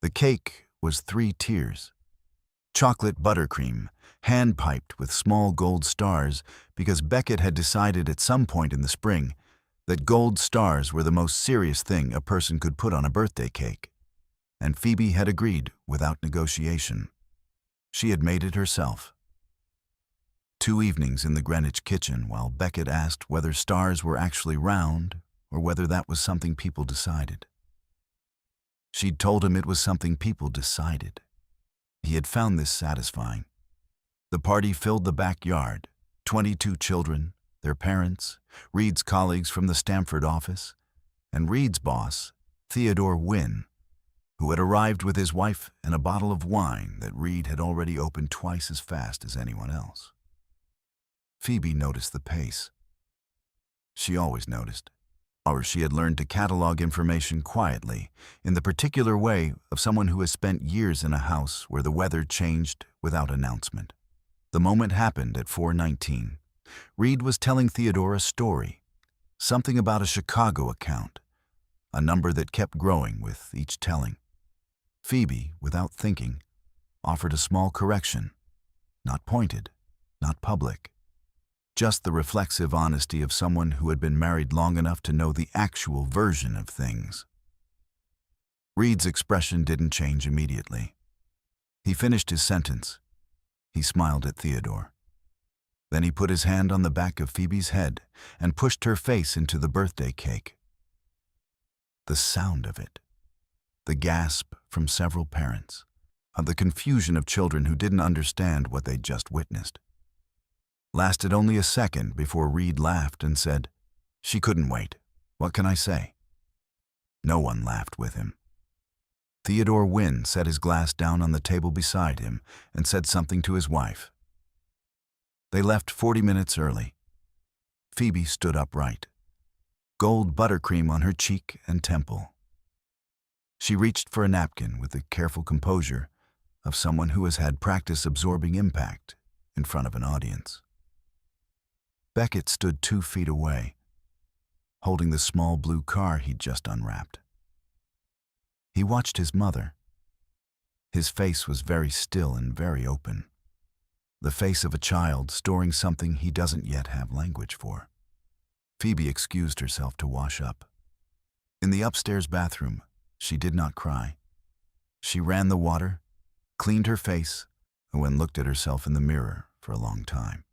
The cake was 3 tiers. Chocolate buttercream, hand-piped with small gold stars because Beckett had decided at some point in the spring that gold stars were the most serious thing a person could put on a birthday cake. And Phoebe had agreed without negotiation. She had made it herself. 2 evenings in the Greenwich kitchen while Beckett asked whether stars were actually round or whether that was something people decided. She'd told him it was something people decided. He had found this satisfying. The party filled the backyard, 22 children, their parents, Reed's colleagues from the Stamford office, and Reed's boss, Theodore Wynne, who had arrived with his wife and a bottle of wine that Reed had already opened twice as fast as anyone else. Phoebe noticed the pace. She always noticed, or she had learned to catalog information quietly, in the particular way of someone who has spent years in a house where the weather changed without announcement. The moment happened at 4:19. Reed was telling Theodore a story, something about a Chicago account, a number that kept growing with each telling. Phoebe, without thinking, offered a small correction, not pointed, not public. Just the reflexive honesty of someone who had been married long enough to know the actual version of things. Reed's expression didn't change immediately. He finished his sentence. He smiled at Theodore. Then he put his hand on the back of Phoebe's head and pushed her face into the birthday cake. The sound of it, the gasp from several parents, of the confusion of children who didn't understand what they'd just witnessed, lasted only a second before Reed laughed and said, "She couldn't wait. What can I say?" No one laughed with him. Theodore Wynne set his glass down on the table beside him and said something to his wife. They left 40 minutes early. Phoebe stood upright, gold buttercream on her cheek and temple. She reached for a napkin with the careful composure of someone who has had practice absorbing impact in front of an audience. Beckett stood 2 feet away, holding the small blue car he'd just unwrapped. He watched his mother. His face was very still and very open, the face of a child storing something he doesn't yet have language for. Phoebe excused herself to wash up. In the upstairs bathroom, she did not cry. She ran the water, cleaned her face, and looked at herself in the mirror for a long time.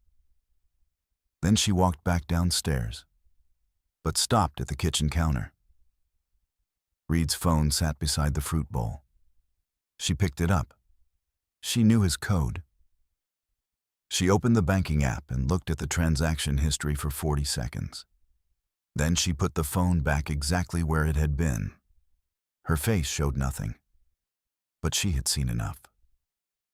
Then she walked back downstairs, but stopped at the kitchen counter. Reed's phone sat beside the fruit bowl. She picked it up. She knew his code. She opened the banking app and looked at the transaction history for 40 seconds. Then she put the phone back exactly where it had been. Her face showed nothing, but she had seen enough.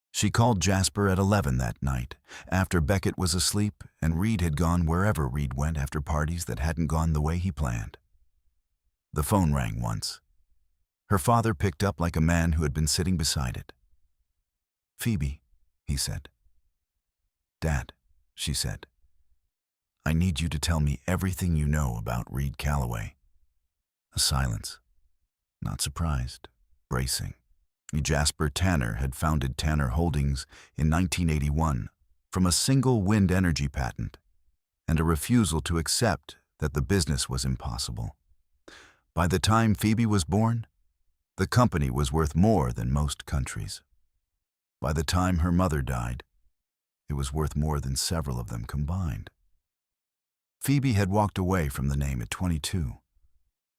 She called Jasper at 11 that night, after Beckett was asleep and Reed had gone wherever Reed went after parties that hadn't gone the way he planned. The phone rang once. Her father picked up like a man who had been sitting beside it. "Phoebe," he said. "Dad," she said. "I need you to tell me everything you know about Reed Calloway." A silence. Not surprised, bracing. Jasper Tanner had founded Tanner Holdings in 1981 from a single wind energy patent and a refusal to accept that the business was impossible. By the time Phoebe was born, the company was worth more than most countries. By the time her mother died, it was worth more than several of them combined. Phoebe had walked away from the name at 22,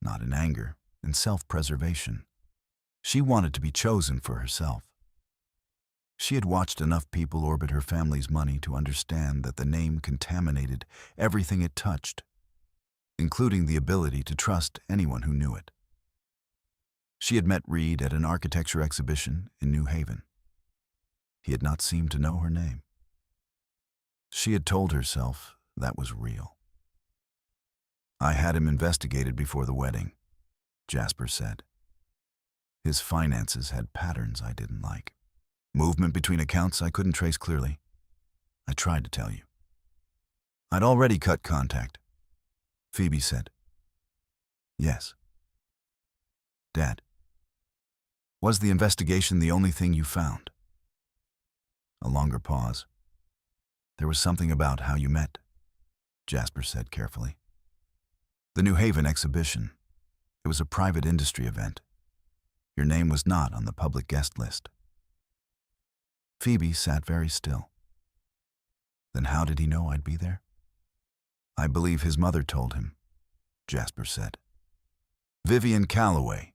not in anger, in self-preservation. She wanted to be chosen for herself. She had watched enough people orbit her family's money to understand that the name contaminated everything it touched, including the ability to trust anyone who knew it. She had met Reed at an architecture exhibition in New Haven. He had not seemed to know her name. She had told herself that was real. "I had him investigated before the wedding," Jasper said. "His finances had patterns I didn't like. Movement between accounts I couldn't trace clearly. I tried to tell you." "I'd already cut contact," Phoebe said. "Yes." "Dad, Was the investigation the only thing you found? A longer pause. There was something about how you met, Jasper said carefully. The New Haven exhibition. It was a private industry event. Your name was not on the public guest list. Phoebe sat very still. Then how did he know I'd be there? I believe his mother told him, Jasper said. Vivian Calloway.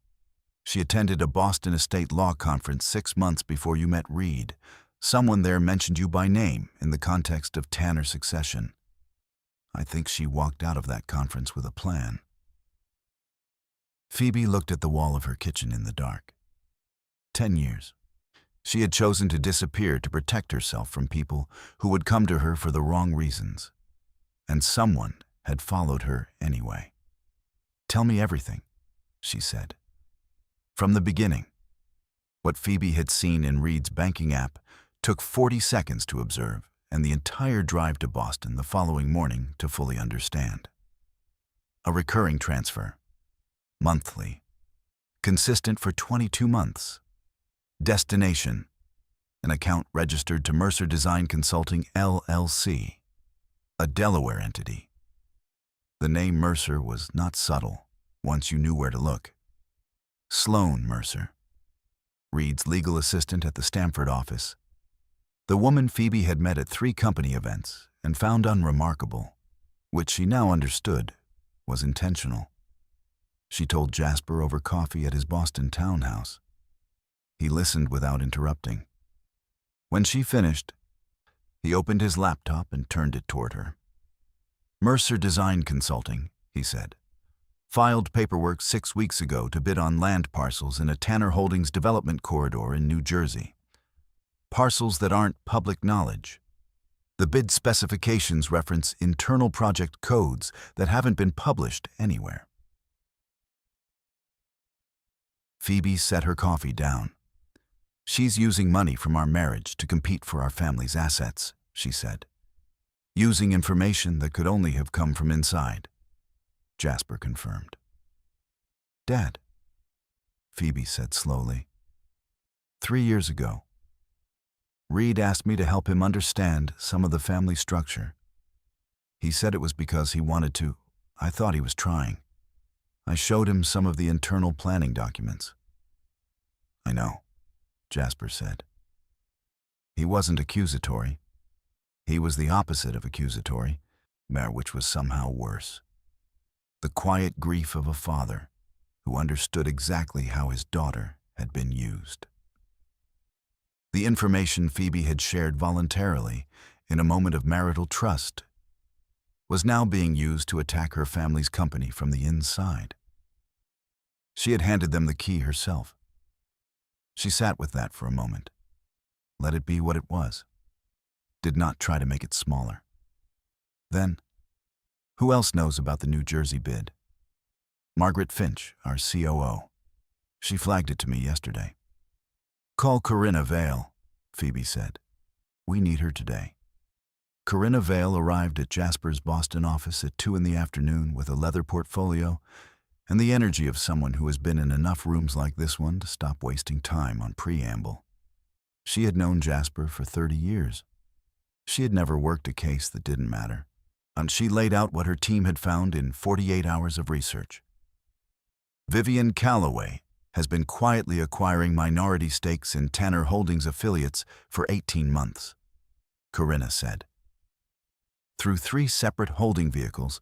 She attended a Boston estate law conference 6 months before you met Reed. Someone there mentioned you by name in the context of Tanner succession. I think she walked out of that conference with a plan. Phoebe looked at the wall of her kitchen in the dark. 10 years. She had chosen to disappear to protect herself from people who would come to her for the wrong reasons. And someone had followed her anyway. Tell me everything, she said. From the beginning. What Phoebe had seen in Reed's banking app took 40 seconds to observe, and the entire drive to Boston the following morning to fully understand. A recurring transfer. Monthly. Consistent for 22 months. Destination. An account registered to Mercer Design Consulting, LLC. A Delaware entity. The name Mercer was not subtle, once you knew where to look. Sloan Mercer. Reed's legal assistant at the Stamford office. The woman Phoebe had met at 3 company events and found unremarkable, which she now understood was intentional. She told Jasper over coffee at his Boston townhouse. He listened without interrupting. When she finished, he opened his laptop and turned it toward her. Mercer Design Consulting, he said, filed paperwork 6 weeks ago to bid on land parcels in a Tanner Holdings development corridor in New Jersey. Parcels that aren't public knowledge. The bid specifications reference internal project codes that haven't been published anywhere. Phoebe set her coffee down. She's using money from our marriage to compete for our family's assets, she said. Using information that could only have come from inside, Jasper confirmed. Dad, Phoebe said slowly. 3 years ago, Reed asked me to help him understand some of the family structure. He said it was because he wanted to. I thought he was trying. I showed him some of the internal planning documents. I know, Jasper said. He wasn't accusatory. He was the opposite of accusatory, which was somehow worse. The quiet grief of a father who understood exactly how his daughter had been used. The information Phoebe had shared voluntarily in a moment of marital trust was now being used to attack her family's company from the inside. She had handed them the key herself. She sat with that for a moment, let it be what it was, did not try to make it smaller. Then, who else knows about the New Jersey bid? Margaret Finch, our COO. She flagged it to me yesterday. Call Corinna Vale, Phoebe said. We need her today. Corinna Vale arrived at Jasper's Boston office at 2 in the afternoon with a leather portfolio and the energy of someone who has been in enough rooms like this one to stop wasting time on preamble. She had known Jasper for 30 years. She had never worked a case that didn't matter, and she laid out what her team had found in 48 hours of research. Vivian Calloway has been quietly acquiring minority stakes in Tanner Holdings affiliates for 18 months, Corinna said. Through 3 separate holding vehicles,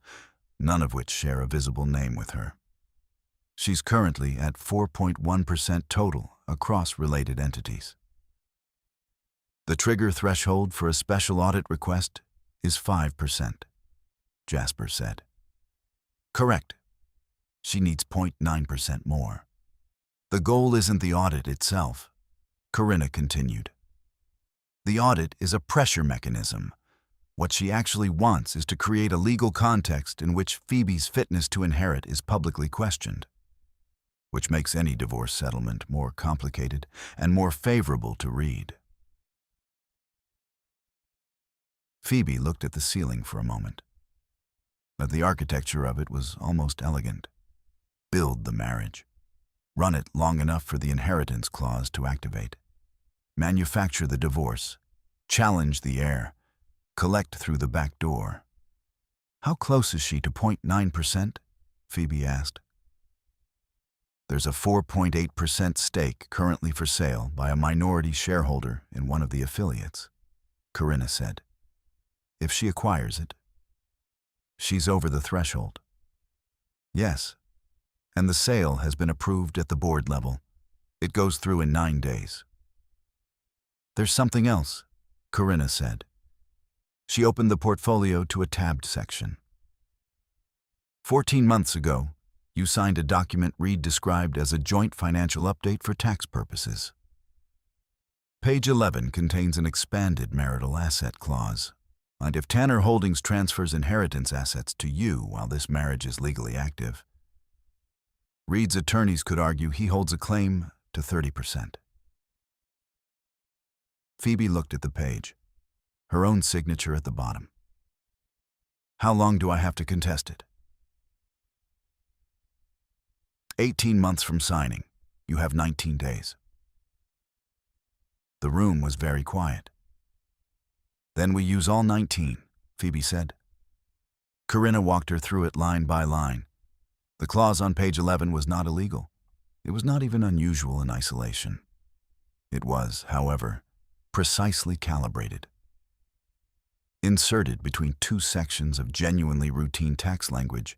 none of which share a visible name with her. She's currently at 4.1% total across related entities. The trigger threshold for a special audit request is 5%, Jasper said. Correct. She needs 0.9% more. The goal isn't the audit itself, Corinna continued. The audit is a pressure mechanism. What she actually wants is to create a legal context in which Phoebe's fitness to inherit is publicly questioned, which makes any divorce settlement more complicated and more favorable to Reed. Phoebe looked at the ceiling for a moment, but the architecture of it was almost elegant. Build the marriage. Run it long enough for the inheritance clause to activate. Manufacture the divorce. Challenge the heir. Collect through the back door. How close is she to 0.9%? Phoebe asked. There's a 4.8% stake currently for sale by a minority shareholder in one of the affiliates, Corinna said. If she acquires it, she's over the threshold. Yes, and the sale has been approved at the board level. It goes through in 9 days. There's something else, Corinna said. She opened the portfolio to a tabbed section. 14 months ago, you signed a document Reed described as a joint financial update for tax purposes. Page 11 contains an expanded marital asset clause, and if Tanner Holdings transfers inheritance assets to you while this marriage is legally active, Reed's attorneys could argue he holds a claim to 30%. Phoebe looked at the page, her own signature at the bottom. How long do I have to contest it? 18 months from signing. You have 19 days. The room was very quiet. Then we use all 19, Phoebe said. Corinna walked her through it line by line. The clause on page 11 was not illegal. It was not even unusual in isolation. It was, however, precisely calibrated. Inserted between 2 sections of genuinely routine tax language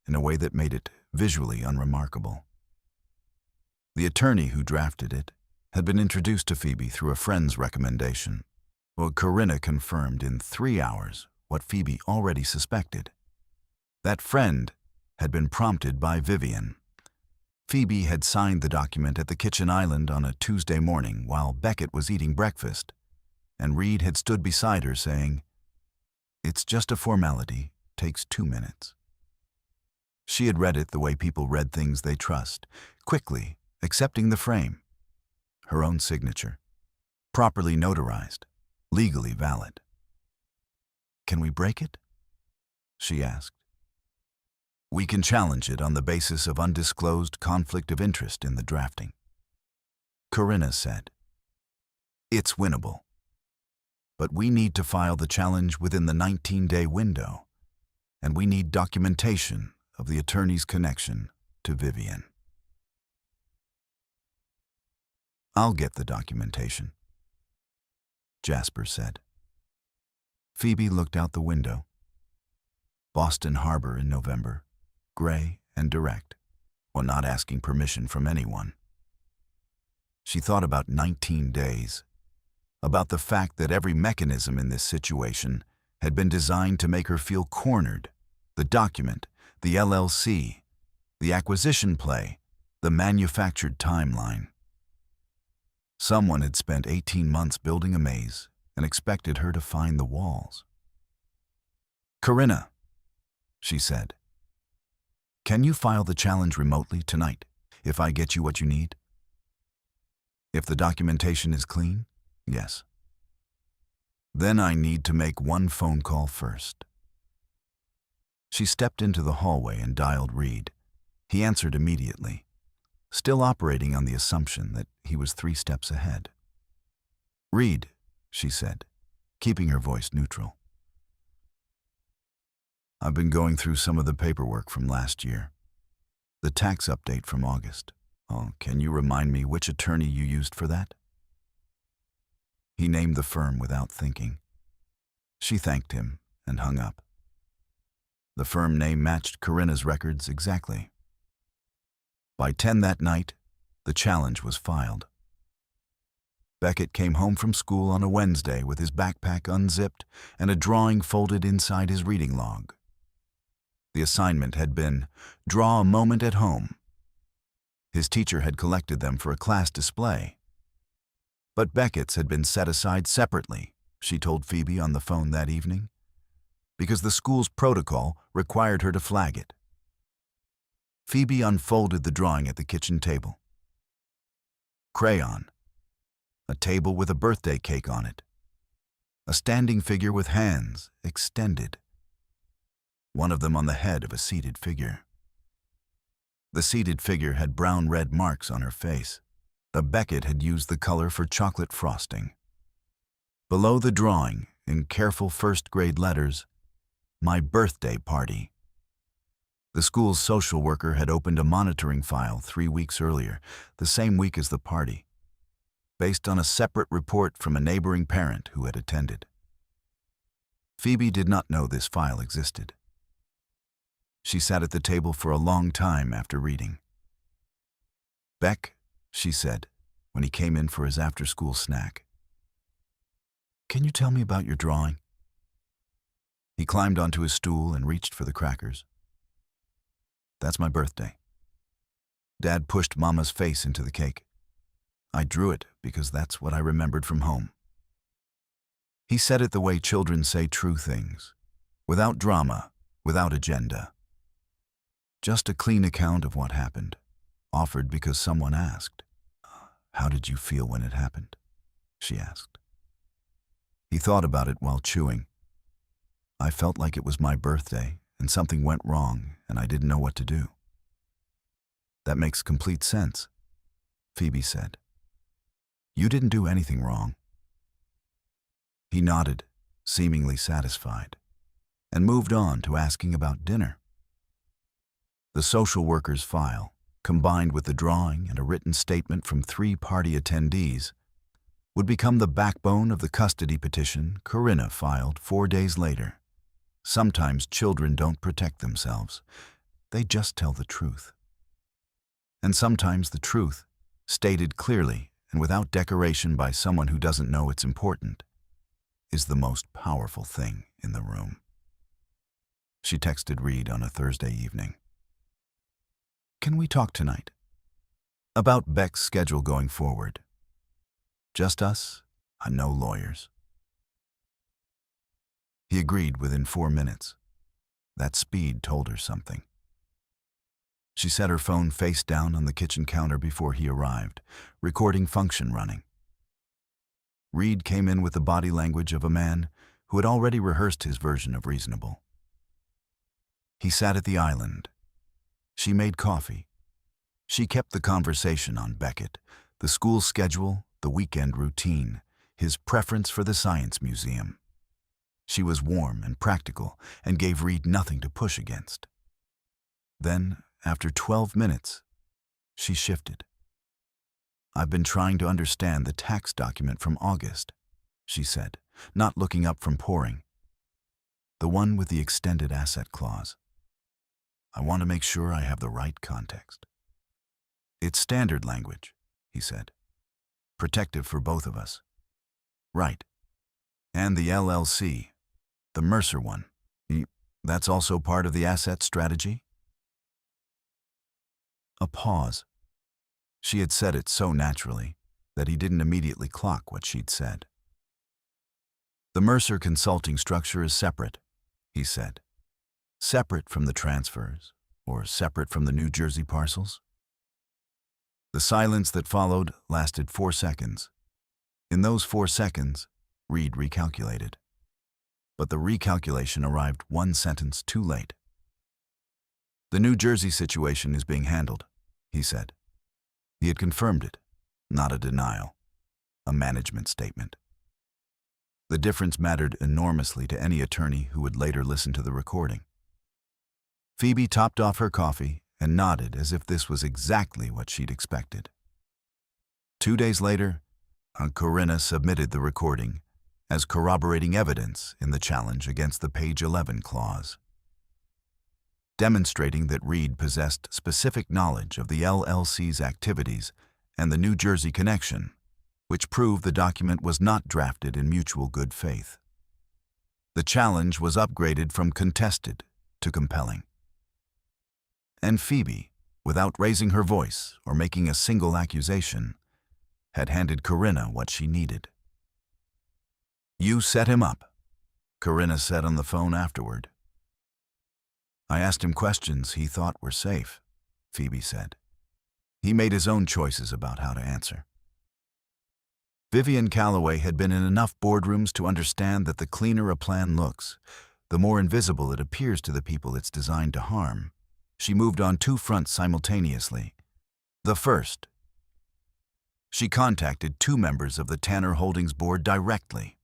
in a way that made it visually unremarkable. The attorney who drafted it had been introduced to Phoebe through a friend's recommendation. Well, Corinna confirmed in 3 hours what Phoebe already suspected. That friend had been prompted by Vivian. Phoebe had signed the document at the kitchen island on a Tuesday morning while Beckett was eating breakfast, and Reed had stood beside her saying, "It's just a formality, takes 2 minutes." She had read it the way people read things they trust, quickly, accepting the frame. Her own signature, properly notarized, legally valid. "Can we break it?" she asked. "We can challenge it on the basis of undisclosed conflict of interest in the drafting," Corinna said. "It's winnable. But we need to file the challenge within the 19-day window, and we need documentation of the attorney's connection to Vivian." "I'll get the documentation," Jasper said. Phoebe looked out the window. Boston Harbor in November, gray and direct, while not asking permission from anyone. She thought about 19 days, about the fact that every mechanism in this situation had been designed to make her feel cornered. The document, the LLC, the acquisition play, the manufactured timeline. Someone had spent 18 months building a maze and expected her to find the walls. "Corinna," she said, "can you file the challenge remotely tonight if I get you what you need?" "If the documentation is clean, yes." "Then I need to make one phone call first." She stepped into the hallway and dialed Reed. He answered immediately, still operating on the assumption that he was 3 steps ahead. "Reed," she said, keeping her voice neutral. "I've been going through some of the paperwork from last year. The tax update from August. Oh, can you remind me which attorney you used for that?" He named the firm without thinking. She thanked him and hung up. The firm name matched Corinna's records exactly. By 10 that night, the challenge was filed. Beckett came home from school on a Wednesday with his backpack unzipped and a drawing folded inside his reading log. The assignment had been, draw a moment at home. His teacher had collected them for a class display. But Beckett's had been set aside separately, she told Phoebe on the phone that evening, because the school's protocol required her to flag it. Phoebe unfolded the drawing at the kitchen table. Crayon. A table with a birthday cake on it. A standing figure with hands extended. One of them on the head of a seated figure. The seated figure had brown-red marks on her face. Beckett had used the color for chocolate frosting. Below the drawing, in careful first-grade letters, "My birthday party." The school's social worker had opened a monitoring file 3 weeks earlier, the same week as the party, based on a separate report from a neighboring parent who had attended. Phoebe did not know this file existed. She sat at the table for a long time after reading. "Beck," she said, when he came in for his after-school snack, "can you tell me about your drawing?" He climbed onto his stool and reached for the crackers. "That's my birthday." Dad pushed Mama's face into the cake. "I drew it because that's what I remembered from home." He said it the way children say true things, without drama, without agenda. Just a clean account of what happened, offered because someone asked. "How did you feel when it happened?" she asked. He thought about it while chewing. "I felt like it was my birthday and something went wrong and I didn't know what to do." "That makes complete sense," Phoebe said. "You didn't do anything wrong." He nodded, seemingly satisfied, and moved on to asking about dinner. The social worker's file, combined with the drawing and a written statement from 3 party attendees, would become the backbone of the custody petition Corinna filed 4 days later. Sometimes children don't protect themselves. They just tell the truth. And sometimes the truth, stated clearly and without decoration by someone who doesn't know it's important, is the most powerful thing in the room. She texted Reed on a Thursday evening. "Can we talk tonight?" "About Beck's schedule going forward. Just us, no lawyers." He agreed within 4 minutes. That speed told her something. She set her phone face down on the kitchen counter before he arrived, recording function running. Reed came in with the body language of a man who had already rehearsed his version of reasonable. He sat at the island. She made coffee. She kept the conversation on Beckett, the school schedule, the weekend routine, his preference for the science museum. She was warm and practical and gave Reed nothing to push against. Then, after 12 minutes, she shifted. "I've been trying to understand the tax document from August," she said, not looking up from pouring. "The one with the extended asset clause. I want to make sure I have the right context." "It's standard language," he said. "Protective for both of us." "Right. And the LLC, the Mercer one, that's also part of the asset strategy?" A pause. She had said it so naturally that he didn't immediately clock what she'd said. "The Mercer consulting structure is separate," he said. "Separate from the transfers, or separate from the New Jersey parcels?" The silence that followed lasted 4 seconds. In those 4 seconds, Reed recalculated. But the recalculation arrived 1 sentence too late. "The New Jersey situation is being handled," he said. He had confirmed it, not a denial, a management statement. The difference mattered enormously to any attorney who would later listen to the recording. Phoebe topped off her coffee and nodded as if this was exactly what she'd expected. 2 days later, Corinna submitted the recording as corroborating evidence in the challenge against the Page 11 clause, demonstrating that Reed possessed specific knowledge of the LLC's activities and the New Jersey connection, which proved the document was not drafted in mutual good faith. The challenge was upgraded from contested to compelling. And Phoebe, without raising her voice or making a single accusation, had handed Corinna what she needed. "You set him up," Corinna said on the phone afterward. "I asked him questions he thought were safe," Phoebe said. "He made his own choices about how to answer." Vivian Calloway had been in enough boardrooms to understand that the cleaner a plan looks, the more invisible it appears to the people it's designed to harm. she moved on two fronts simultaneously. The first, she contacted two members of the Tanner Holdings board directly,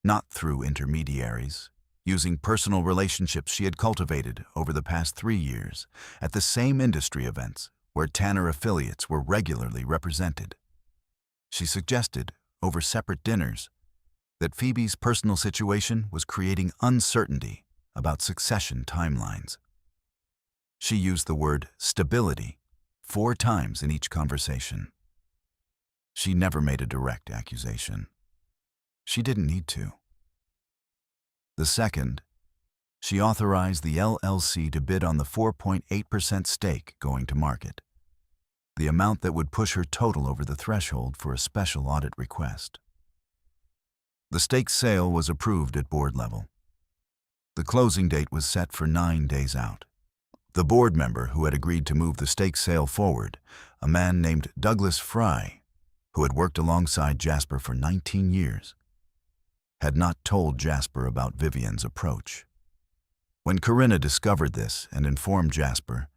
not through intermediaries, using personal relationships she had cultivated over the past 3 years at the same industry events where Tanner affiliates were regularly represented. She suggested, over separate dinners, that Phoebe's personal situation was creating uncertainty about succession timelines. She used the word stability 4 times in each conversation. She never made a direct accusation. She didn't need to. The second, she authorized the LLC to bid on the 4.8% stake going to market, the amount that would push her total over the threshold for a special audit request. The stake sale was approved at board level. The closing date was set for 9 days out. The board member who had agreed to move the stake sale forward, a man named Douglas Fry, who had worked alongside Jasper for 19 years, had not told Jasper about Vivian's approach. When Corinna discovered this and informed Jasper,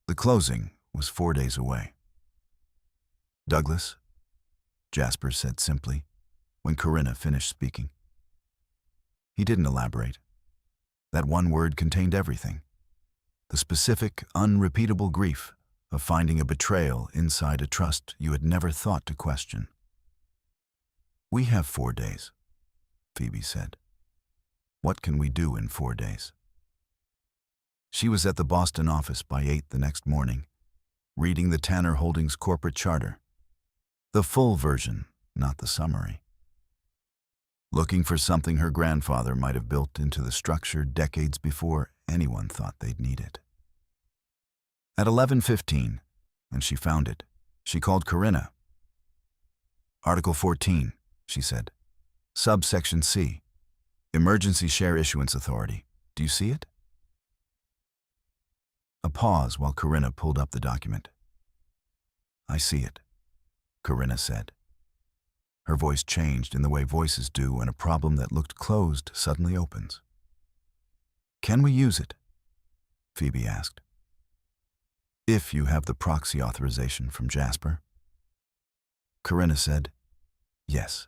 the closing was 4 days away. "Douglas," Jasper said simply, when Corinna finished speaking. He didn't elaborate. That one word contained everything. The specific, unrepeatable grief of finding a betrayal inside a trust you had never thought to question. "We have 4 days," Phoebe said. "What can we do in 4 days?" She was at the Boston office by 8 the next morning, reading the Tanner Holdings corporate charter. The full version, not the summary. Looking for something her grandfather might have built into the structure decades before anyone thought they'd need it. At 11:15, when she found it, she called Corinna. "Article 14, she said. Subsection C, Emergency Share Issuance Authority. Do you see it?" A pause while Corinna pulled up the document. "I see it," Corinna said. Her voice changed in the way voices do when a problem that looked closed suddenly opens. "Can we use it?" Phoebe asked. "If you have the proxy authorization from Jasper." Corinna said, "Yes,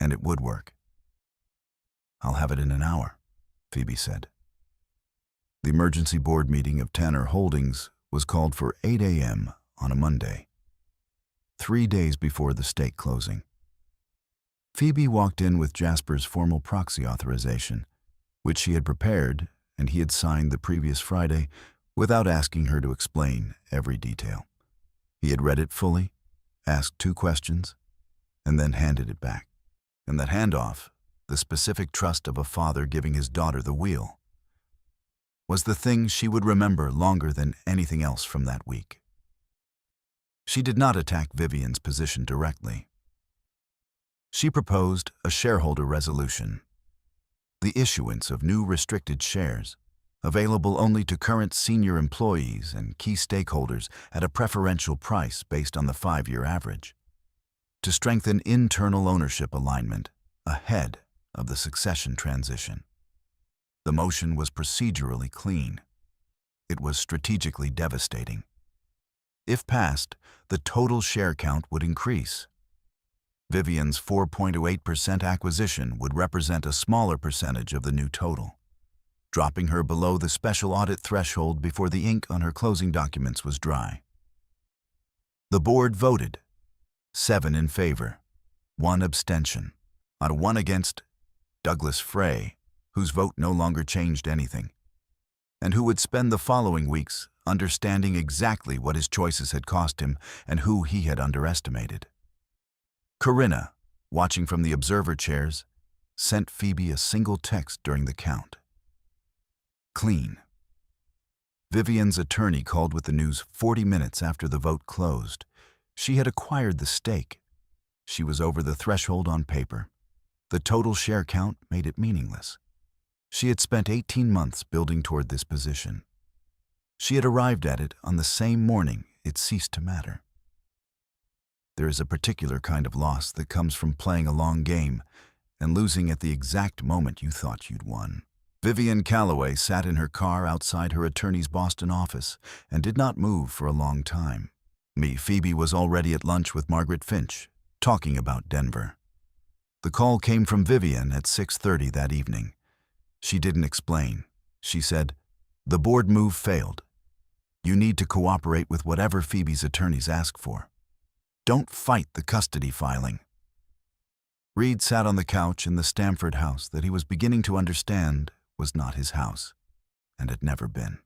and it would work." "I'll have it in an hour," Phoebe said. The emergency board meeting of Tanner Holdings was called for 8 a.m. on a Monday, 3 days before the stake closing. Phoebe walked in with Jasper's formal proxy authorization, which she had prepared and he had signed the previous Friday without asking her to explain every detail. He had read it fully, asked 2 questions, and then handed it back. And that handoff, the specific trust of a father giving his daughter the wheel, was the thing she would remember longer than anything else from that week. She did not attack Vivian's position directly. She proposed a shareholder resolution, the issuance of new restricted shares, available only to current senior employees and key stakeholders at a preferential price based on the 5-year average, to strengthen internal ownership alignment ahead of the succession transition. The motion was procedurally clean. It was strategically devastating. If passed, the total share count would increase. Vivian's 4.08% acquisition would represent a smaller percentage of the new total, dropping her below the special audit threshold before the ink on her closing documents was dry. The board voted, 7 in favor, 1 abstention, on a 1 against Douglas Fray, whose vote no longer changed anything, and who would spend the following weeks understanding exactly what his choices had cost him and who he had underestimated. Corinna, watching from the observer chairs, sent Phoebe a single text during the count. Clean. Vivian's attorney called with the news 40 minutes after the vote closed. She had acquired the stake. She was over the threshold on paper. The total share count made it meaningless. She had spent 18 months building toward this position. She had arrived at it on the same morning it ceased to matter. There is a particular kind of loss that comes from playing a long game and losing at the exact moment you thought you'd won. Vivian Calloway sat in her car outside her attorney's Boston office and did not move for a long time. Phoebe was already at lunch with Margaret Finch, talking about Denver. The call came from Vivian at 6:30 that evening. She didn't explain. She said, "The board move failed. You need to cooperate with whatever Phoebe's attorneys ask for. Don't fight the custody filing." Reed sat on the couch in the Stamford house that he was beginning to understand was not his house, and had never been.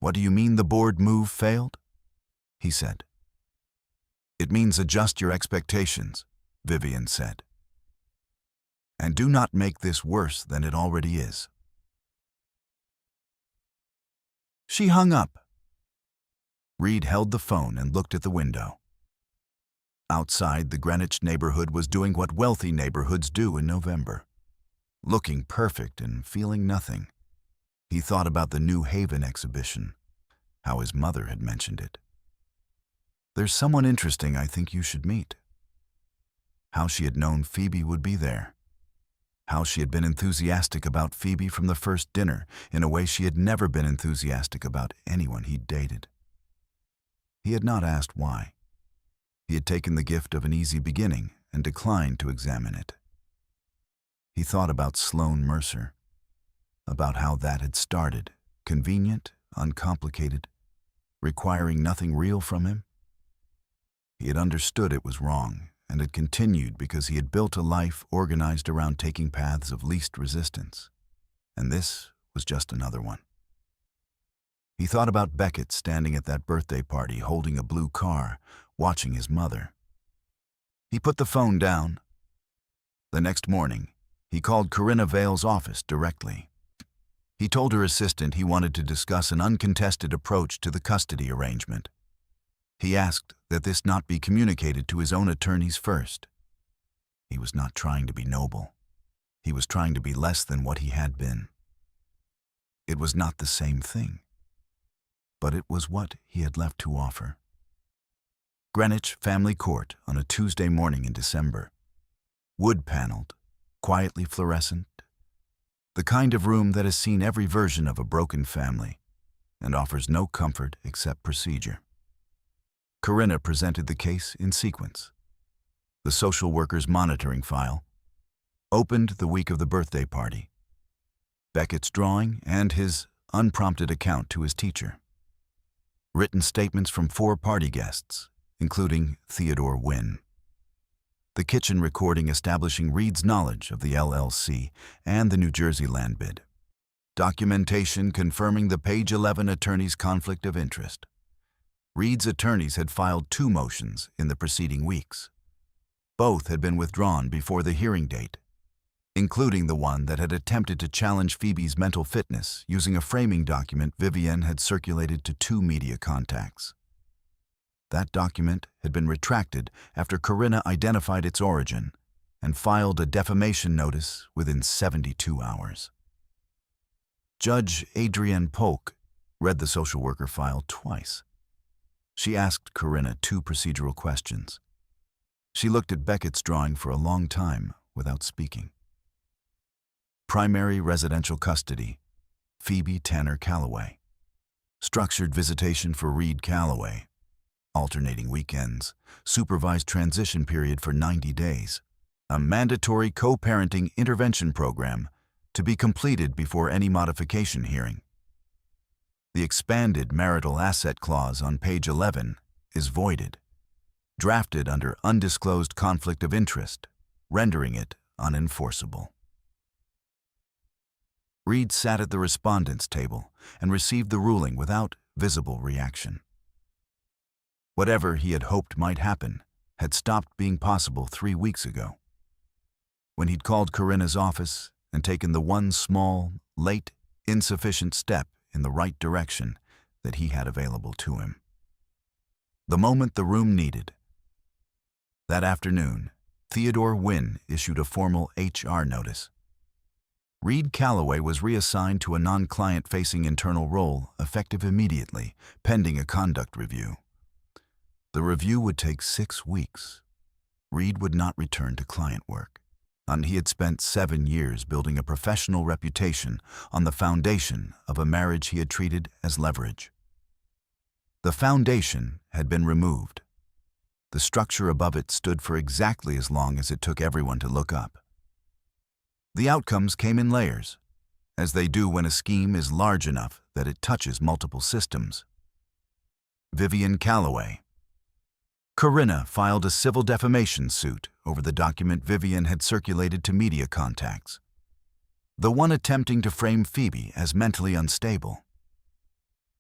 "What do you mean the board move failed?" he said. "It means adjust your expectations," Vivian said. "And do not make this worse than it already is." She hung up. Reed held the phone and looked at the window. Outside, the Greenwich neighborhood was doing what wealthy neighborhoods do in November, looking perfect and feeling nothing. He thought about the New Haven exhibition, how his mother had mentioned it. "There's someone interesting I think you should meet." How she had known Phoebe would be there. How she had been enthusiastic about Phoebe from the first dinner in a way she had never been enthusiastic about anyone he'd dated. He had not asked why. He had taken the gift of an easy beginning and declined to examine it. He thought about Sloane Mercer, about how that had started, convenient, uncomplicated, requiring nothing real from him. He had understood it was wrong, and had continued because he had built a life organized around taking paths of least resistance. And this was just another one. He thought about Beckett standing at that birthday party holding a blue car, watching his mother. He put the phone down. The next morning, he called Corinna Vale's office directly. He told her assistant he wanted to discuss an uncontested approach to the custody arrangement. He asked that this not be communicated to his own attorneys first. He was not trying to be noble. He was trying to be less than what he had been. It was not the same thing, but it was what he had left to offer. Greenwich Family Court on a Tuesday morning in December. Wood-paneled, quietly fluorescent. The kind of room that has seen every version of a broken family and offers no comfort except procedure. Corinna presented the case in sequence. The social worker's monitoring file, opened the week of the birthday party, Beckett's drawing and his unprompted account to his teacher, written statements from 4 party guests, including Theodore Wynne, the kitchen recording establishing Reed's knowledge of the LLC and the New Jersey land bid, documentation confirming the page 11 attorney's conflict of interest. Reed's attorneys had filed 2 motions in the preceding weeks. Both had been withdrawn before the hearing date, including the one that had attempted to challenge Phoebe's mental fitness using a framing document Vivian had circulated to 2 media contacts. That document had been retracted after Corinna identified its origin and filed a defamation notice within 72 hours. Judge Adrienne Polk read the social worker file twice. She asked Corinna 2 procedural questions. She looked at Beckett's drawing for a long time without speaking. Primary residential custody, Phoebe Tanner Calloway. Structured visitation for Reed Calloway. Alternating weekends. Supervised transition period for 90 days. A mandatory co-parenting intervention program to be completed before any modification hearing. The expanded marital asset clause on page 11 is voided, drafted under undisclosed conflict of interest, rendering it unenforceable. Reed sat at the respondents' table and received the ruling without visible reaction. Whatever he had hoped might happen had stopped being possible 3 weeks ago, when he'd called Corinna's office and taken the one small, late, insufficient step in the right direction that he had available to him. The moment the room needed. That afternoon, Theodore Wynne issued a formal HR notice. Reed Calloway was reassigned to a non-client-facing internal role effective immediately, pending a conduct review. The review would take 6 weeks. Reed would not return to client work. and he had spent 7 years building a professional reputation on the foundation of a marriage he had treated as leverage. The foundation had been removed. The structure above it stood for exactly as long as it took everyone to look up. The outcomes came in layers, as they do when a scheme is large enough that it touches multiple systems. Vivian Calloway. Corinna filed a civil defamation suit over the document Vivian had circulated to media contacts, the one attempting to frame Phoebe as mentally unstable.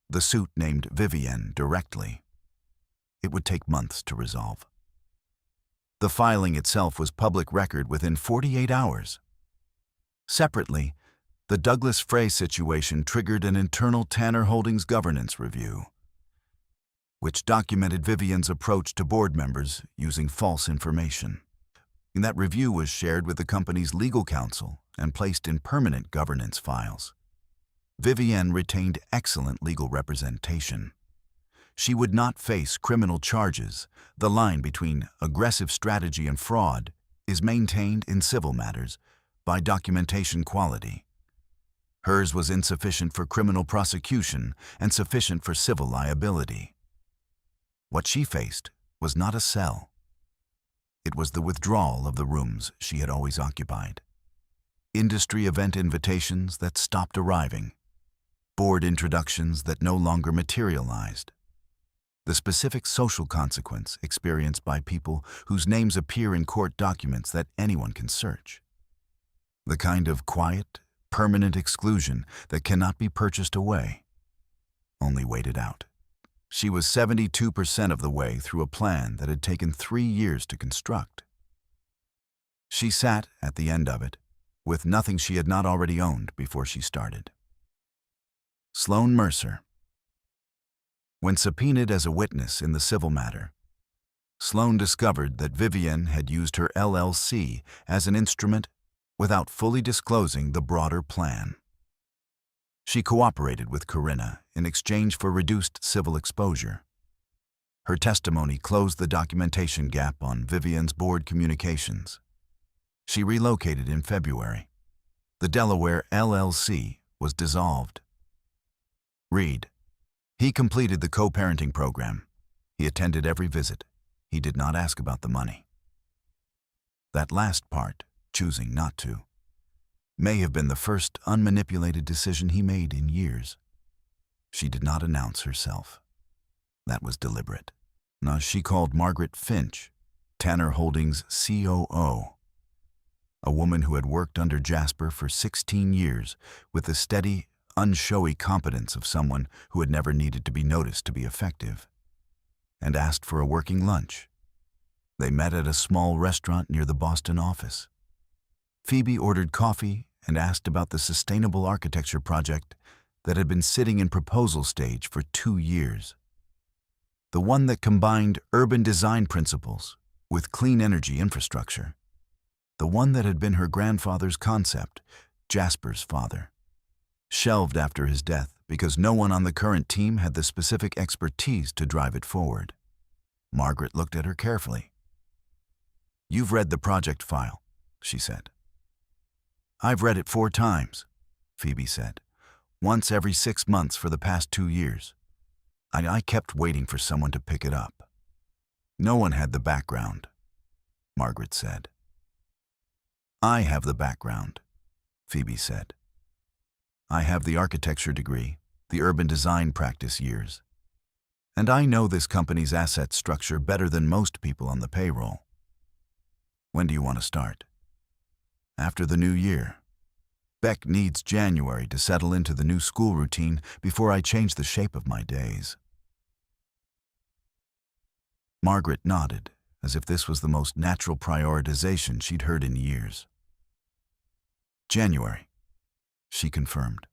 The suit named Vivian directly. It would take months to resolve. The filing itself was public record within 48 hours. Separately, the Douglas Frey situation triggered an internal Tanner Holdings governance review, which documented Vivian's approach to board members using false information. That review was shared with the company's legal counsel and placed in permanent governance files. Vivian retained excellent legal representation. She would not face criminal charges. The line between aggressive strategy and fraud is maintained in civil matters by documentation quality. Hers was insufficient for criminal prosecution and sufficient for civil liability. What she faced was not a cell. It was the withdrawal of the rooms she had always occupied. Industry event invitations that stopped arriving. Board introductions that no longer materialized. The specific social consequence experienced by people whose names appear in court documents that anyone can search. The kind of quiet, permanent exclusion that cannot be purchased away, only waited out. She was 72% of the way through a plan that had taken 3 years to construct. She sat at the end of it, with nothing she had not already owned before she started. Sloan Mercer. When subpoenaed as a witness in the civil matter, Sloan discovered that Vivian had used her LLC as an instrument without fully disclosing the broader plan. She cooperated with Corinna in exchange for reduced civil exposure. Her testimony closed the documentation gap on Vivian's board communications. She relocated in February. The Delaware LLC was dissolved. Reed. He completed the co-parenting program. He attended every visit. He did not ask about the money. That last part, choosing not to, may have been the first unmanipulated decision he made in years. She did not announce herself. That was deliberate. Now she called Margaret Finch, Tanner Holdings' COO, a woman who had worked under Jasper for 16 years with the steady, unshowy competence of someone who had never needed to be noticed to be effective, and asked for a working lunch. They met at a small restaurant near the Boston office. Phoebe ordered coffee and asked about the sustainable architecture project that had been sitting in proposal stage for 2 years. The one that combined urban design principles with clean energy infrastructure. The one that had been her grandfather's concept, Jasper's father. Shelved after his death because no one on the current team had the specific expertise to drive it forward. Margaret looked at her carefully. "You've read the project file," she said. "I've read it 4 times, Phoebe said. "Once every 6 months for the past 2 years. I kept waiting for someone to pick it up. No one had the background," Margaret said. "I have the background," Phoebe said. "I have the architecture degree, the urban design practice years. And I know this company's asset structure better than most people on the payroll. When do you want to start?" "After the new year. Beck needs January to settle into the new school routine before I change the shape of my days." Margaret nodded, as if this was the most natural prioritization she'd heard in years. "January," she confirmed.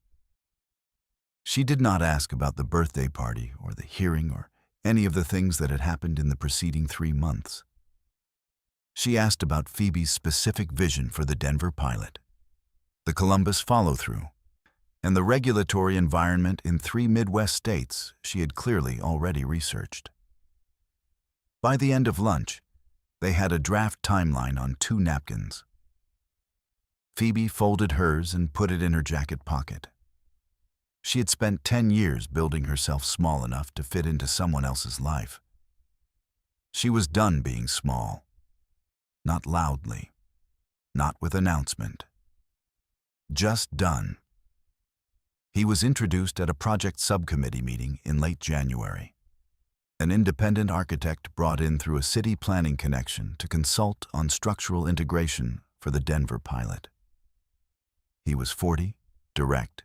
She did not ask about the birthday party or the hearing or any of the things that had happened in the preceding 3 months. She asked about Phoebe's specific vision for the Denver pilot, the Columbus follow-through, and the regulatory environment in 3 Midwest states she had clearly already researched. By the end of lunch, they had a draft timeline on 2 napkins. Phoebe folded hers and put it in her jacket pocket. She had spent 10 years building herself small enough to fit into someone else's life. She was done being small. Not loudly. Not with announcement. Just done. He was introduced at a project subcommittee meeting in late January. An independent architect brought in through a city planning connection to consult on structural integration for the Denver pilot. He was 40, direct,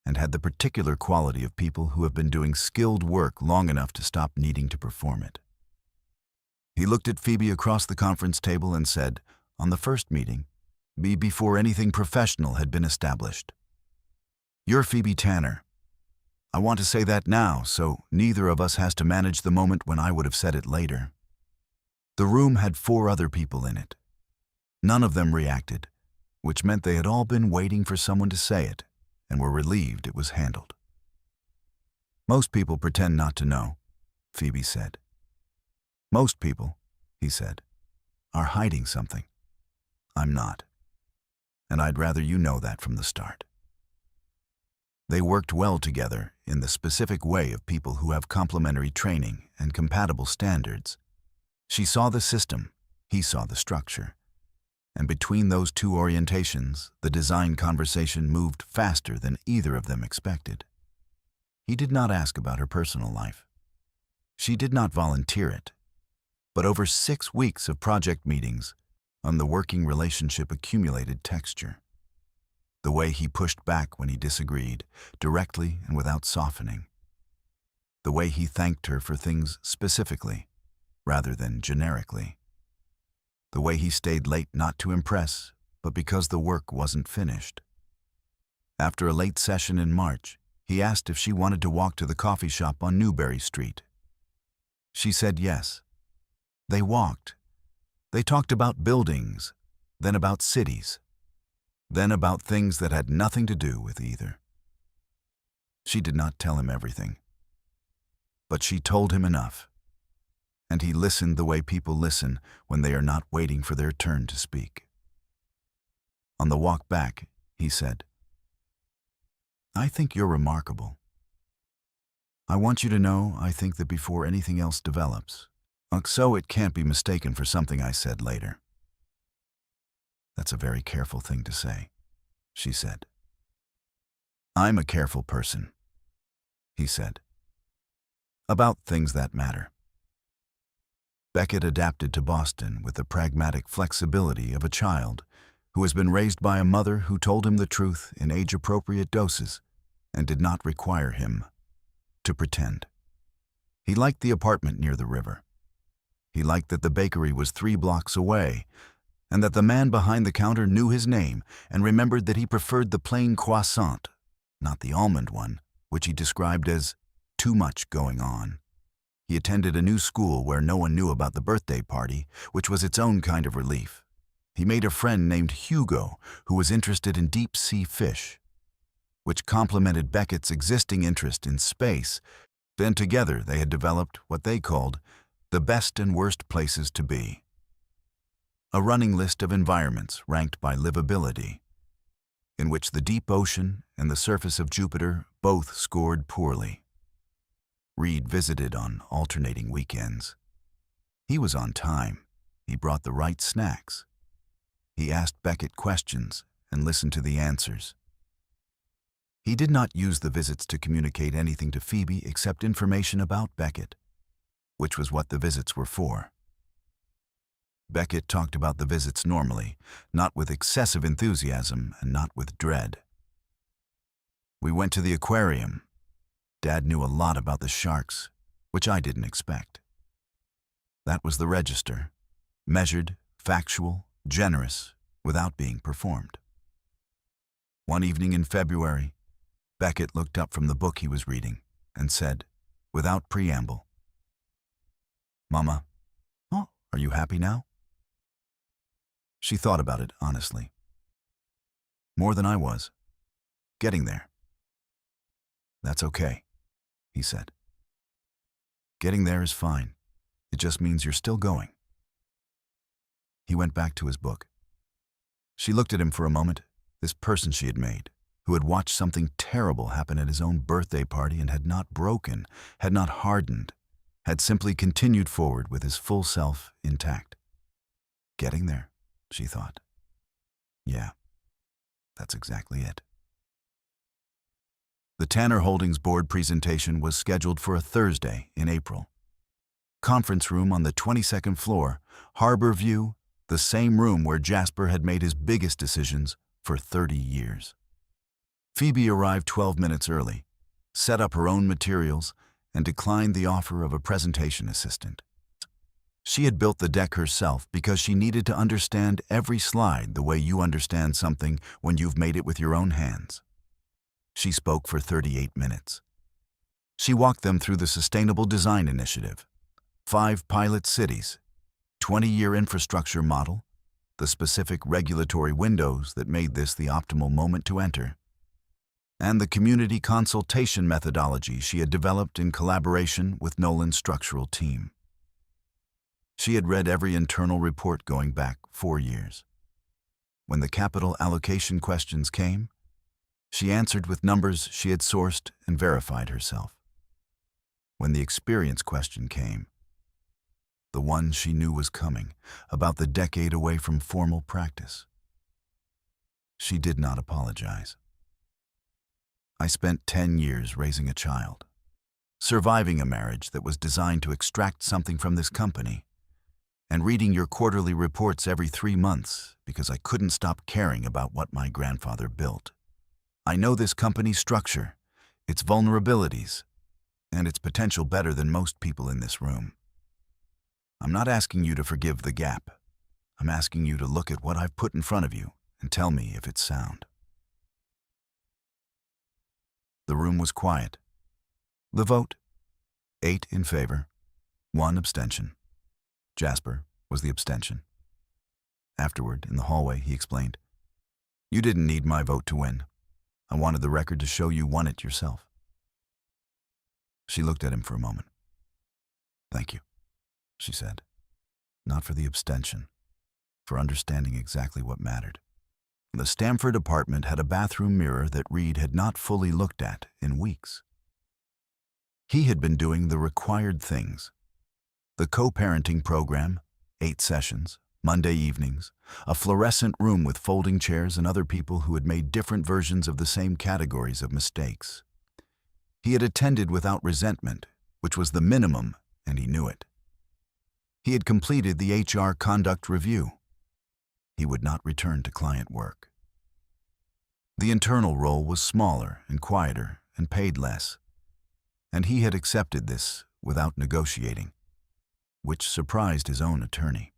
and had the particular quality of people who have been doing skilled work long enough to stop needing to perform it. He looked at Phoebe across the conference table and said, on the first meeting, before anything professional had been established, "You're Phoebe Tanner. I want to say that now, so neither of us has to manage the moment when I would have said it later." The room had 4 other people in it. None of them reacted, which meant they had all been waiting for someone to say it, and were relieved it was handled. "Most people pretend not to know," Phoebe said. "Most people," he said, "are hiding something. I'm not. And I'd rather you know that from the start." They worked well together in the specific way of people who have complementary training and compatible standards. She saw the system, he saw the structure. And between those 2 orientations, the design conversation moved faster than either of them expected. He did not ask about her personal life. She did not volunteer it. But over 6 weeks of project meetings, on the working relationship accumulated texture. The way he pushed back when he disagreed, directly and without softening. The way he thanked her for things specifically, rather than generically. The way he stayed late not to impress, but because the work wasn't finished. After a late session in March, he asked if she wanted to walk to the coffee shop on Newberry Street. She said yes. They walked. They talked about buildings, then about cities, then about things that had nothing to do with either. She did not tell him everything, but she told him enough, and he listened the way people listen when they are not waiting for their turn to speak. On the walk back, he said, "I think you're remarkable. I want you to know I think that before anything else develops, so it can't be mistaken for something I said later." "That's a very careful thing to say," she said. "I'm a careful person," he said, "about things that matter." Beckett adapted to Boston with the pragmatic flexibility of a child who has been raised by a mother who told him the truth in age-appropriate doses and did not require him to pretend. He liked the apartment near the river. He liked that the bakery was 3 blocks away, and that the man behind the counter knew his name and remembered that he preferred the plain croissant, not the almond one, which he described as too much going on. He attended a new school where no one knew about the birthday party, which was its own kind of relief. He made a friend named Hugo who was interested in deep-sea fish, which complemented Beckett's existing interest in space. Then together they had developed what they called the best and worst places to be. A running list of environments ranked by livability, in which the deep ocean and the surface of Jupiter both scored poorly. Reed visited on alternating weekends. He was on time. He brought the right snacks. He asked Beckett questions and listened to the answers. He did not use the visits to communicate anything to Phoebe except information about Beckett, which was what the visits were for. Beckett talked about the visits normally, not with excessive enthusiasm and not with dread. "We went to the aquarium. Dad knew a lot about the sharks, which I didn't expect. That was the register, measured, factual, generous, without being performed." One evening in February, Beckett looked up from the book he was reading and said, without preamble, "Mama, are you happy now?" She thought about it honestly. "More than I was. Getting there." "That's okay," he said. "Getting there is fine. It just means you're still going." He went back to his book. She looked at him for a moment, this person she had made, who had watched something terrible happen at his own birthday party and had not broken, had not hardened, had simply continued forward with his full self intact. Getting there, she thought. Yeah, that's exactly it. The Tanner Holdings board presentation was scheduled for a Thursday in April. Conference room on the 22nd floor, harbor view, the same room where Jasper had made his biggest decisions for 30 years. Phoebe arrived 12 minutes early, set up her own materials, and declined the offer of a presentation assistant. She had built the deck herself because she needed to understand every slide the way you understand something when you've made it with your own hands. She spoke for 38 minutes. She walked them through the Sustainable Design Initiative, 5 pilot cities, 20-year infrastructure model, the specific regulatory windows that made this the optimal moment to enter, and the community consultation methodology she had developed in collaboration with Nolan's structural team. She had read every internal report going back 4 years. When the capital allocation questions came, she answered with numbers she had sourced and verified herself. When the experience question came, the one she knew was coming, about the decade away from formal practice, she did not apologize. I spent 10 years raising a child, surviving a marriage that was designed to extract something from this company, and reading your quarterly reports every 3 months because I couldn't stop caring about what my grandfather built. I know this company's structure, its vulnerabilities, and its potential better than most people in this room. I'm not asking you to forgive the gap. I'm asking you to look at what I've put in front of you and tell me if it's sound. The room was quiet. The vote, 8 in favor, 1 abstention. Jasper was the abstention. Afterward, in the hallway, he explained, "You didn't need my vote to win. I wanted the record to show you won it yourself." She looked at him for a moment. "Thank you," she said. "Not for the abstention, for understanding exactly what mattered." The Stamford apartment had a bathroom mirror that Reed had not fully looked at in weeks. He had been doing the required things. The co-parenting program, 8 sessions, Monday evenings, a fluorescent room with folding chairs and other people who had made different versions of the same categories of mistakes. He had attended without resentment, which was the minimum, and he knew it. He had completed the HR conduct review. He would not return to client work. The internal role was smaller and quieter and paid less, and he had accepted this without negotiating, which surprised his own attorney.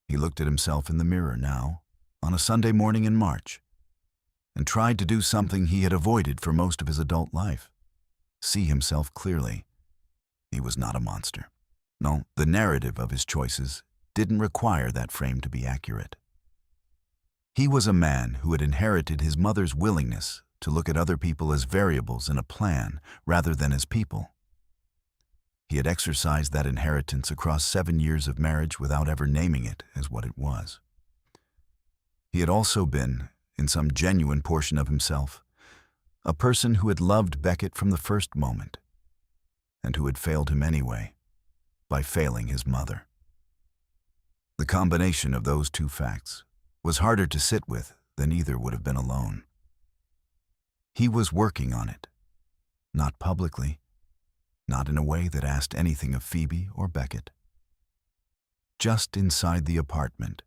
He looked at himself in the mirror now, on a Sunday morning in March, and tried to do something he had avoided for most of his adult life: see himself clearly. He was not a monster. No, the narrative of his choices didn't require that frame to be accurate. He was a man who had inherited his mother's willingness to look at other people as variables in a plan rather than as people. He had exercised that inheritance across 7 years of marriage without ever naming it as what it was. He had also been, in some genuine portion of himself, a person who had loved Beckett from the first moment, and who had failed him anyway, by failing his mother. The combination of those two facts was harder to sit with than either would have been alone. He was working on it, not publicly, not in a way that asked anything of Phoebe or Beckett. Just inside the apartment,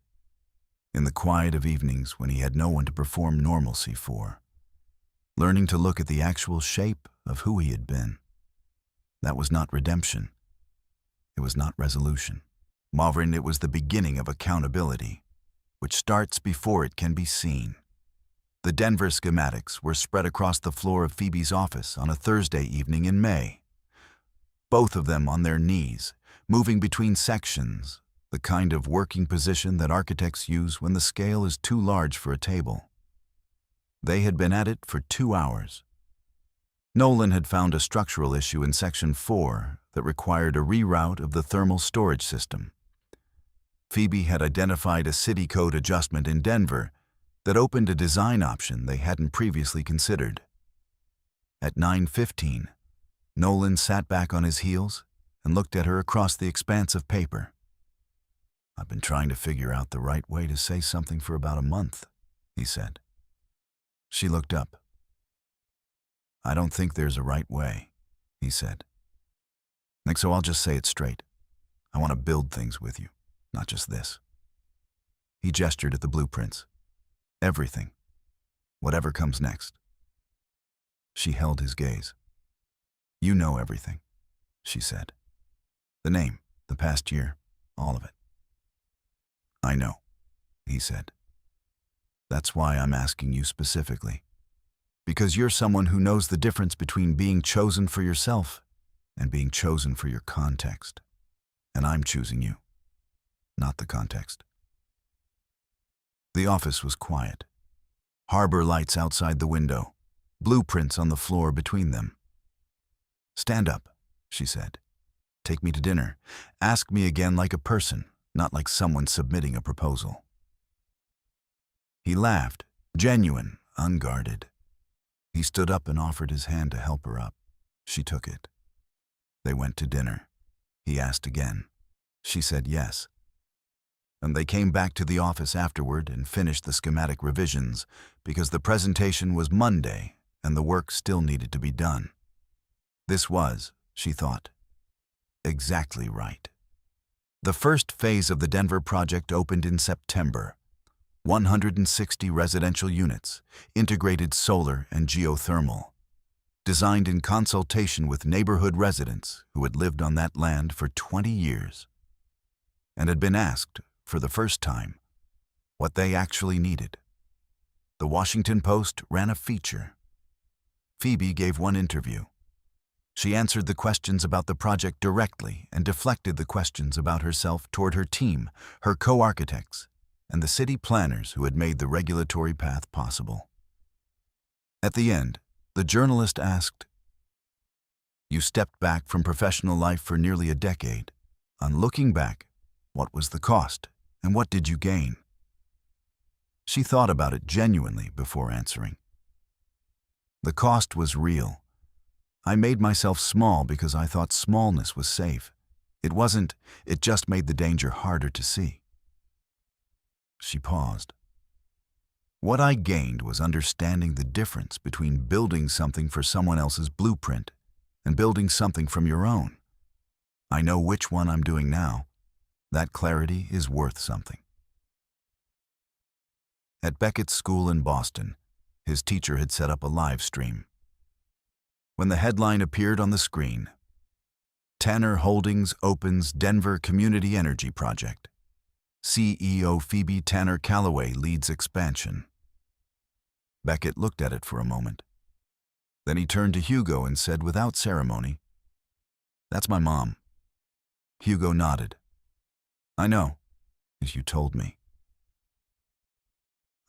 in the quiet of evenings when he had no one to perform normalcy for, learning to look at the actual shape of who he had been. That was not redemption. It was not resolution. Maureen, it was the beginning of accountability, which starts before it can be seen. The Denver schematics were spread across the floor of Phoebe's office on a Thursday evening in May. Both of them on their knees, moving between sections, the kind of working position that architects use when the scale is too large for a table. They had been at it for 2 hours. Nolan had found a structural issue in Section 4 that required a reroute of the thermal storage system. Phoebe had identified a city code adjustment in Denver that opened a design option they hadn't previously considered. At 9:15, Nolan sat back on his heels and looked at her across the expanse of paper. "I've been trying to figure out the right way to say something for about a month," he said. She looked up. "I don't think there's a right way," he said. "So I'll just say it straight. I want to build things with you, not just this." He gestured at the blueprints. "Everything. Whatever comes next." She held his gaze. "You know everything," she said. "The name, the past year, all of it." "I know," he said. "That's why I'm asking you specifically. Because you're someone who knows the difference between being chosen for yourself and being chosen for your context. And I'm choosing you, not the context." The office was quiet. Harbor lights outside the window, blueprints on the floor between them. "Stand up," she said. "Take me to dinner. Ask me again like a person, not like someone submitting a proposal." He laughed, genuine, unguarded. He stood up and offered his hand to help her up. She took it. They went to dinner. He asked again. She said yes. And they came back to the office afterward and finished the schematic revisions because the presentation was Monday and the work still needed to be done. This was, she thought, exactly right. The first phase of the Denver project opened in September. 160 residential units, integrated solar and geothermal, designed in consultation with neighborhood residents who had lived on that land for 20 years and had been asked, for the first time, what they actually needed. The Washington Post ran a feature. Phoebe gave one interview. She answered the questions about the project directly and deflected the questions about herself toward her team, her co-architects, and the city planners who had made the regulatory path possible. At the end, the journalist asked, "You stepped back from professional life for nearly a decade. On looking back, what was the cost, and what did you gain?" She thought about it genuinely before answering. "The cost was real. I made myself small because I thought smallness was safe. It just made the danger harder to see." She paused. "What I gained was understanding the difference between building something for someone else's blueprint and building something from your own. I know which one I'm doing now. That clarity is worth something." At Beckett's school in Boston, his teacher had set up a live stream. When the headline appeared on the screen, "Tanner Holdings opens Denver Community Energy Project. CEO Phoebe Tanner Calloway leads expansion." Beckett looked at it for a moment. Then he turned to Hugo and said without ceremony, "That's my mom." Hugo nodded. "I know, as you told me."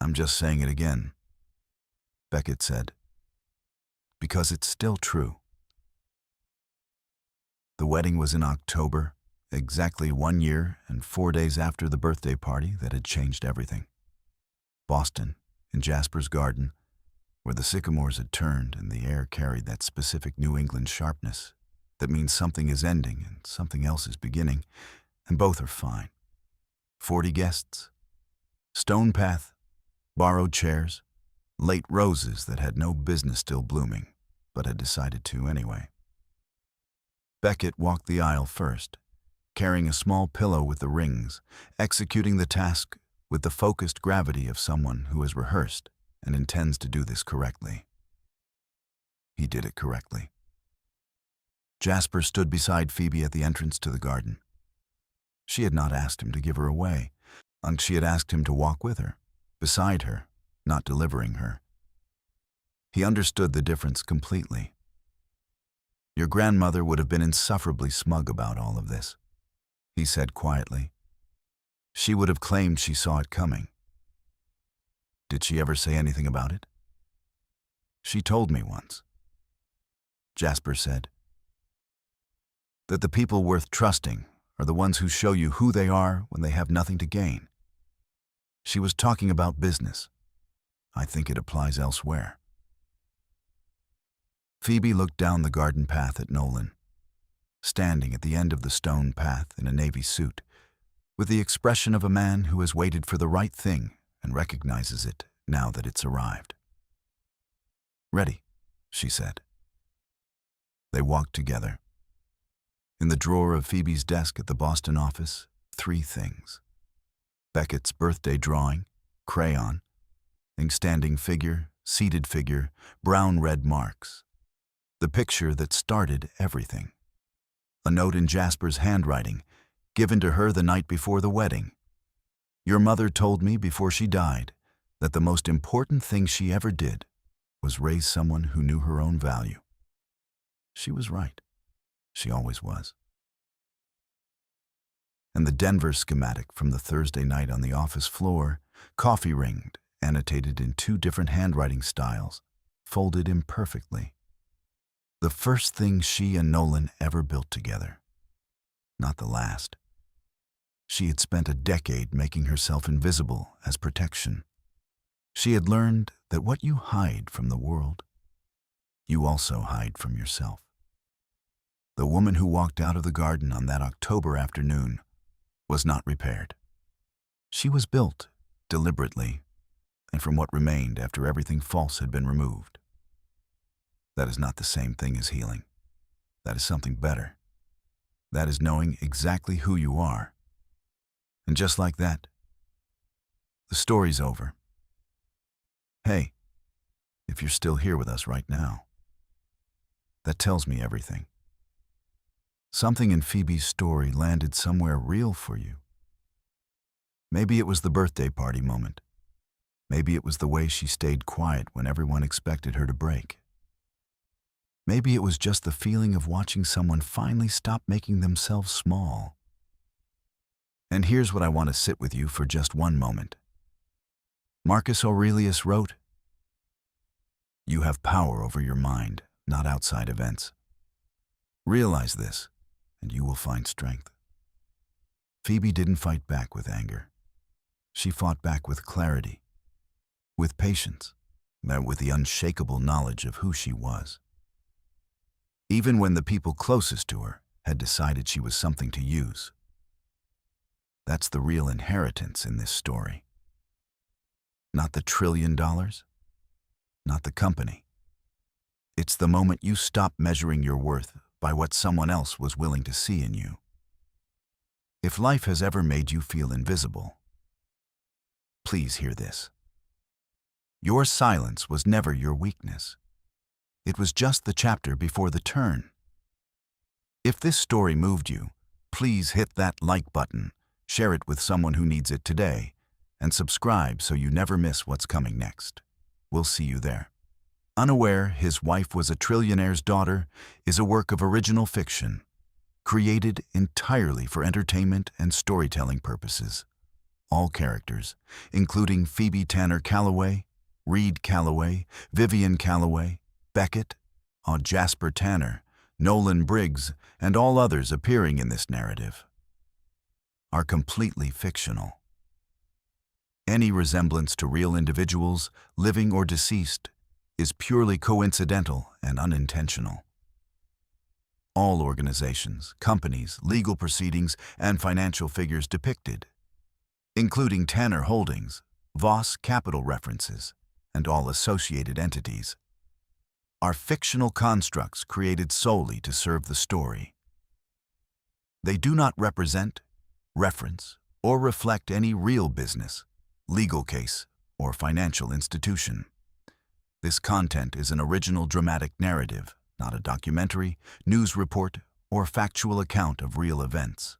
"I'm just saying it again," Beckett said, "because it's still true." The wedding was in October, exactly 1 year and 4 days after the birthday party that had changed everything. Boston, in Jasper's garden, where the sycamores had turned and the air carried that specific New England sharpness that means something is ending and something else is beginning, and both are fine. 40 guests, stone path, borrowed chairs, late roses that had no business still blooming, but had decided to anyway. Beckett walked the aisle first, carrying a small pillow with the rings, executing the task with the focused gravity of someone who has rehearsed and intends to do this correctly. He did it correctly. Jasper stood beside Phoebe at the entrance to the garden. She had not asked him to give her away, and she had asked him to walk with her, beside her, not delivering her. He understood the difference completely. Your grandmother would have been insufferably smug about all of this, he said quietly. She would have claimed she saw it coming. Did she ever say anything about it? She told me once. Jasper said, that the people worth trusting are the ones who show you who they are when they have nothing to gain. She was talking about business. I think it applies elsewhere. Phoebe looked down the garden path at Nolan, standing at the end of the stone path in a navy suit, with the expression of a man who has waited for the right thing and recognizes it now that it's arrived. "Ready," she said. They walked together. In the drawer of Phoebe's desk at the Boston office, 3 things. Beckett's birthday drawing, crayon, standing figure, seated figure, brown red marks. The picture that started everything. A note in Jasper's handwriting, given to her the night before the wedding. "Your mother told me before she died that the most important thing she ever did was raise someone who knew her own value." She was right. She always was. And the Denver schematic from the Thursday night on the office floor, coffee-ringed, annotated in 2 different handwriting styles, folded imperfectly. The first thing she and Nolan ever built together. Not the last. She had spent a decade making herself invisible as protection. She had learned that what you hide from the world, you also hide from yourself. The woman who walked out of the garden on that October afternoon was not repaired. She was built deliberately, and from what remained after everything false had been removed. That is not the same thing as healing. That is something better. That is knowing exactly who you are. And just like that, the story's over. Hey, if you're still here with us right now, that tells me everything. Something in Phoebe's story landed somewhere real for you. Maybe it was the birthday party moment. Maybe it was the way she stayed quiet when everyone expected her to break. Maybe it was just the feeling of watching someone finally stop making themselves small. And here's what I want to sit with you for just one moment. Marcus Aurelius wrote, "You have power over your mind, not outside events. Realize this, and you will find strength." Phoebe didn't fight back with anger. She fought back with clarity, with patience, and with the unshakable knowledge of who she was. Even when the people closest to her had decided she was something to use. That's the real inheritance in this story. Not the $1 trillion, not the company. It's the moment you stop measuring your worth by what someone else was willing to see in you. If life has ever made you feel invisible, please hear this. Your silence was never your weakness. It was just the chapter before the turn. If this story moved you, please hit that like button, share it with someone who needs it today, and subscribe so you never miss what's coming next. We'll see you there. Unaware His Wife Was a Trillionaire's Daughter is a work of original fiction, created entirely for entertainment and storytelling purposes. All characters, including Phoebe Tanner Calloway, Reed Calloway, Vivian Calloway, Beckett, Jasper Tanner, Nolan Briggs, and all others appearing in this narrative, are completely fictional. Any resemblance to real individuals, living or deceased, is purely coincidental and unintentional. All organizations, companies, legal proceedings, and financial figures depicted, including Tanner Holdings, Voss Capital references, and all associated entities, are fictional constructs created solely to serve the story. They do not represent, reference, or reflect any real business, legal case, or financial institution. This content is an original dramatic narrative, not a documentary, news report, or factual account of real events.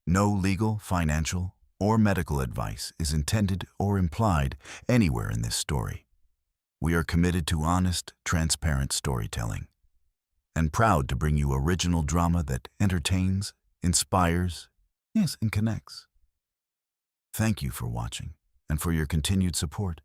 No legal, financial, or medical advice is intended or implied anywhere in this story. We are committed to honest, transparent storytelling, and proud to bring you original drama that entertains, inspires, and connects. Thank you for watching and for your continued support.